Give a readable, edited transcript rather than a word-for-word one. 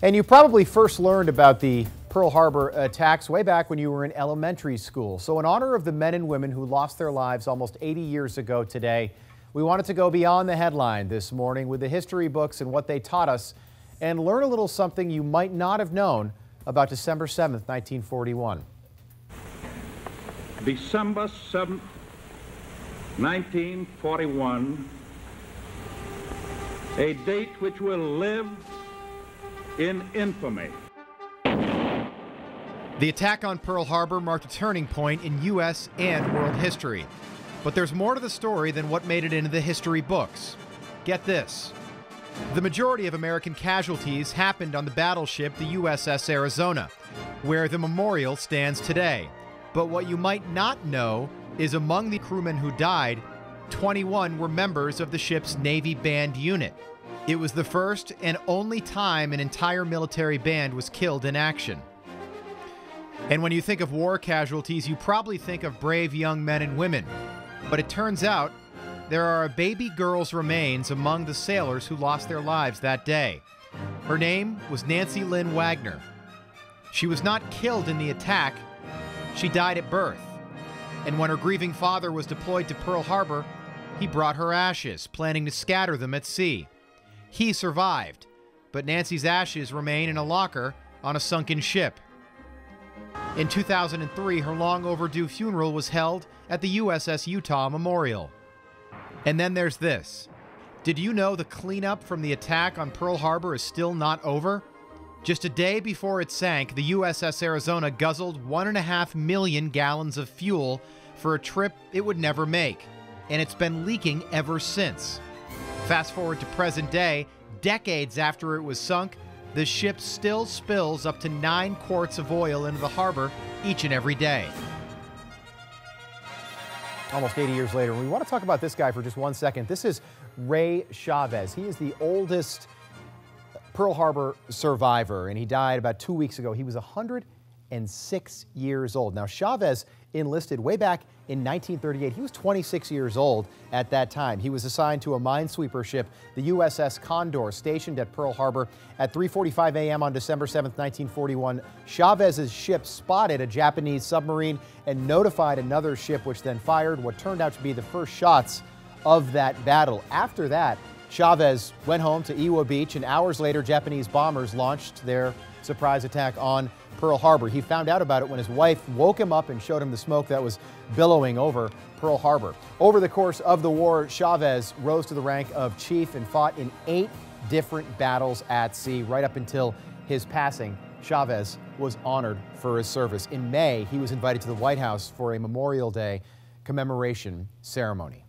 And you probably first learned about the Pearl Harbor attacks way back when you were in elementary school. So in honor of the men and women who lost their lives almost 80 years ago today, we wanted to go beyond the headline this morning with the history books and what they taught us and learn a little something you might not have known about December 7th, 1941. December 7th, 1941, a date which will live in infamy. The attack on Pearl Harbor marked a turning point in U.S. and world history. But there's more to the story than what made it into the history books. Get this. The majority of American casualties happened on the battleship the USS Arizona, where the memorial stands today. But what you might not know is among the crewmen who died, 21 were members of the ship's Navy band unit. It was the first and only time an entire military band was killed in action. And when you think of war casualties, you probably think of brave young men and women. But it turns out there are a baby girl's remains among the sailors who lost their lives that day. Her name was Nancy Lynn Wagner. She was not killed in the attack. She died at birth. And when her grieving father was deployed to Pearl Harbor, he brought her ashes, planning to scatter them at sea. He survived, but Nancy's ashes remain in a locker on a sunken ship. In 2003, her long overdue funeral was held at the USS Utah Memorial. And then there's this. Did you know the cleanup from the attack on Pearl Harbor is still not over? Just a day before it sank, the USS Arizona guzzled 1.5 million gallons of fuel for a trip it would never make. And it's been leaking ever since. Fast forward to present day, decades after it was sunk, the ship still spills up to 9 quarts of oil into the harbor each and every day. Almost 80 years later, we want to talk about this guy for just 1 second. This is Ray Chavez. He is the oldest Pearl Harbor survivor, and he died about 2 weeks ago. He was 106 years old. Now, Chavez enlisted way back in 1938. He was 26 years old at that time. He was assigned to a minesweeper ship, the USS Condor, stationed at Pearl Harbor. At 3:45 a.m. on December 7th, 1941, Chavez's ship spotted a Japanese submarine and notified another ship, which then fired what turned out to be the first shots of that battle. After that, Chavez went home to Iwo Beach, and hours later, Japanese bombers launched their surprise attack on Pearl Harbor. He found out about it when his wife woke him up and showed him the smoke that was billowing over Pearl Harbor. Over the course of the war, Chavez rose to the rank of chief and fought in 8 different battles at sea. Right up until his passing, Chavez was honored for his service. In May, he was invited to the White House for a Memorial Day commemoration ceremony.